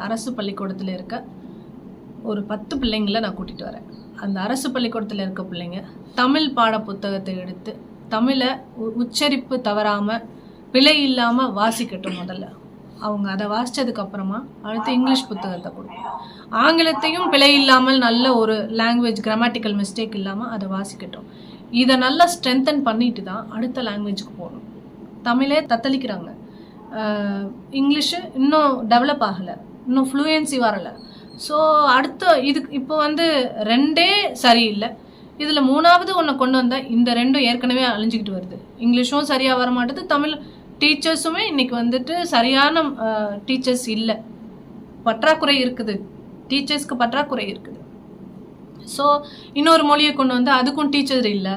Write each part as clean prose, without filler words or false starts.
அரசு பள்ளிக்கூடத்தில் இருக்க ஒரு 10 பிள்ளைங்களை நான் கூட்டிகிட்டு வரேன். அந்த அரசு பள்ளிக்கூடத்தில் இருக்க பிள்ளைங்க தமிழ் பாட புத்தகத்தை எடுத்து தமிழை உச்சரிப்பு தவறாமல் பிழை இல்லாமல் வாசிக்கட்டும். முதல்ல அவங்க அதை வாசித்ததுக்கப்புறமா அடுத்து இங்கிலீஷ் புத்தகத்தை கொடுக்கும். ஆங்கிலத்தையும் பிழை இல்லாமல் நல்ல ஒரு லாங்குவேஜ் கிராமட்டிக்கல் மிஸ்டேக் இல்லாமல் அதை வாசிக்கட்டும். இதை நல்லா ஸ்ட்ரென்தன் பண்ணிட்டு தான் அடுத்த லாங்குவேஜுக்கு போகணும். தமிழே தத்தளிக்கிறாங்க, இங்கிலீஷு இன்னும் டெவலப் ஆகலை, இன்னும் ஃப்ளூயன்சி வரலை. ஸோ அடுத்த இதுக்கு இப்போ வந்து 2 சரியில்லை, இதில் 3வது ஒன்று கொண்டு வந்தால் இந்த 2 ஏற்கனவே அழிஞ்சிக்கிட்டு வருது. இங்கிலீஷும் சரியாக வர மாட்டேது, தமிழ் டீச்சர்ஸுமே இன்றைக்கி வந்துட்டு சரியான டீச்சர்ஸ் இல்லை, பற்றாக்குறை இருக்குது, டீச்சர்ஸ்க்கு பற்றாக்குறை இருக்குது. ஸோ இன்னொரு மொழியை கொண்டு வந்து அதுக்கும் டீச்சர் இல்லை.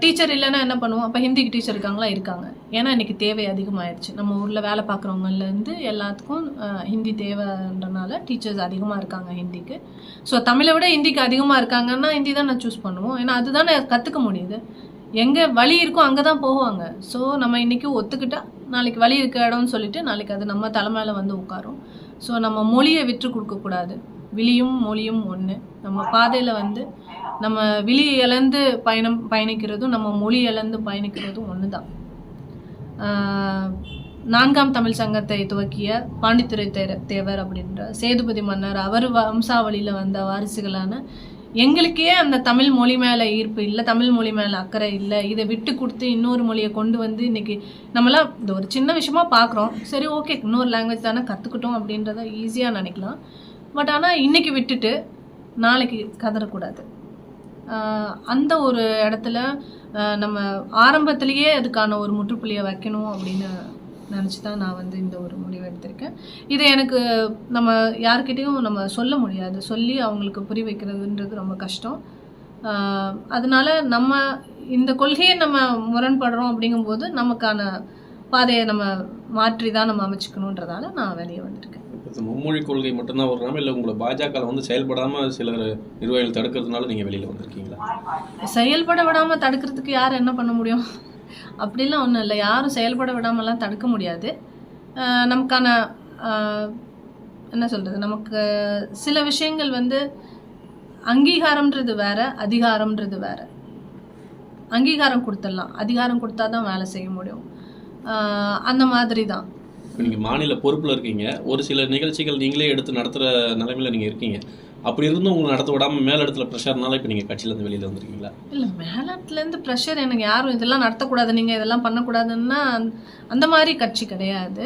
டீச்சர் இல்லைன்னா என்ன பண்ணுவோம்? அப்போ ஹிந்திக்கு டீச்சர் இருக்காங்க. ஏன்னா இன்றைக்கி தேவை அதிகமாகிடுச்சு. நம்ம ஊரில் வேலை பார்க்குறவங்கலேருந்து எல்லாத்துக்கும் ஹிந்தி தேவைன்றனால டீச்சர்ஸ் அதிகமாக இருக்காங்க ஹிந்திக்கு. ஸோ தமிழை விட ஹிந்திக்கு அதிகமாக இருக்காங்கன்னா ஹிந்தி தான் நான் சூஸ் பண்ணுவோம். ஏன்னா அதுதானே கற்றுக்க முடியுது. எங்கே வழி இருக்கோ அங்கே தான் போவாங்க. ஸோ நம்ம இன்றைக்கி ஒத்துக்கிட்டால் நாளைக்கு வழி இருக்க இடம்னு சொல்லிட்டு நாளைக்கு அது நம்ம தலைமையில் வந்து உட்காரும். ஸோ நம்ம மொழியை விட்டு கொடுக்கக்கூடாது. விழியும் மொழியும் ஒன்று. நம்ம பாதையில் வந்து நம்ம விழி இழந்து பயணிக்கிறதும் நம்ம மொழி இழந்து பயணிக்கிறதும் ஒன்று தான். 4ஆம் தமிழ் சங்கத்தை துவக்கிய பாண்டித்துரை தேவர் அப்படின்ற சேதுபதி மன்னர், அவர் வம்சாவளியில் வந்த வாரிசுகளான எங்களுக்கே அந்த தமிழ் மொழி மேலே ஈர்ப்பு இல்லை, தமிழ் மொழி மேலே அக்கறை இல்லை, இதை விட்டு கொடுத்து இன்னொரு மொழியை கொண்டு வந்து இன்றைக்கி நம்மளாம் இந்த ஒரு சின்ன விஷயமா பார்க்குறோம். சரி, ஓகே, இன்னொரு லாங்குவேஜ் தானே கற்றுக்கிட்டோம் அப்படின்றத ஈஸியாக நினைக்கலாம். பட் ஆனால் இன்றைக்கி விட்டுட்டு நாளைக்கு கதறக்கூடாது. அந்த ஒரு இடத்துல நம்ம ஆரம்பத்திலேயே அதுக்கான ஒரு முற்றுப்புள்ளியை வைக்கணும் அப்படின்னு நினச்சி தான் நான் வந்து இந்த ஒரு முடிவு எடுத்திருக்கேன். இதை எனக்கு நம்ம யார்கிட்டையும் நம்ம சொல்ல முடியாது, சொல்லி அவங்களுக்கு புரிய வைக்கிறதுன்றது ரொம்ப கஷ்டம். அதனால நம்ம இந்த கொள்கையை நம்ம முரண்படுறோம் அப்படிங்கும்போது நமக்கான பாதையை நம்ம மாற்றி தான் நம்ம அமைச்சுக்கணுன்றதால நான் வெளியே வந்துருக்கேன். மும்மொழி கொள்கை மட்டும்தான் வர்றாம இல்லை உங்களை பாஜக வந்து செயல்படாமல் சில நிர்வாகிகள் தடுக்கிறதுனால நீங்கள் வெளியில் வந்திருக்கீங்களா? செயல்பட விடாமல் தடுக்கிறதுக்கு யார் என்ன பண்ண முடியும்? அப்படிலாம் ஒன்றும் இல்லை, யாரும் செயல்பட விடாமலாம் தடுக்க முடியாது. நமக்கான என்ன சொல்கிறது, நமக்கு சில விஷயங்கள் வந்து அங்கீகாரம்ன்றது வேறு, அதிகாரம்ன்றது வேறு. அங்கீகாரம் கொடுத்துடலாம், அதிகாரம் கொடுத்தா தான் வேலை செய்ய முடியும். அந்த மாதிரி தான். நீங்கள் மாநில பொறுப்பில் இருக்கீங்க, ஒரு சில நிகழ்ச்சிகள் நீங்களே எடுத்து நடத்துகிற நிலைமையில் நீங்கள் இருக்கீங்க. அப்படி இருந்தும் உங்களை நடத்த விடாமல் மேலிடத்துல ப்ரெஷர்னால இப்போ நீங்கள் கட்சியிலேருந்து வெளியில் வந்துருக்கீங்களா? இல்லை, மேலிடத்துலேருந்து ப்ரெஷர் எனக்கு யாரும் இதெல்லாம் நடத்தக்கூடாது, நீங்கள் இதெல்லாம் பண்ணக்கூடாதுன்னா அந்த மாதிரி கட்சி கிடையாது.